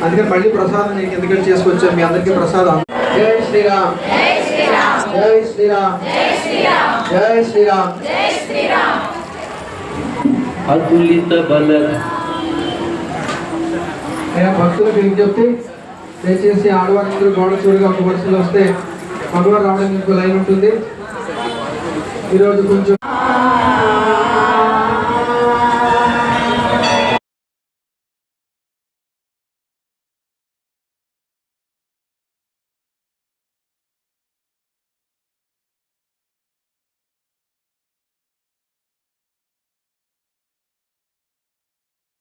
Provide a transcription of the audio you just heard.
అందుకని మళ్ళీ ప్రసాదం నీకు ఎందుకంటే చేసుకొచ్చాం మీ అందరికీ ప్రసాదం. జై శ్రీరామ్, జై శ్రీరామ్, జై శ్రీరామ్. అతులిత బల భక్తులకు విజ్ఞప్తి, దయచేసి ఆడవాళ్ళందరూ గోడ చూడగా ఒక వరుసలో వస్తే మగవారు రావడానికి ఇంకో లైన్ ఉంటుంది. ఈరోజు కొంచెం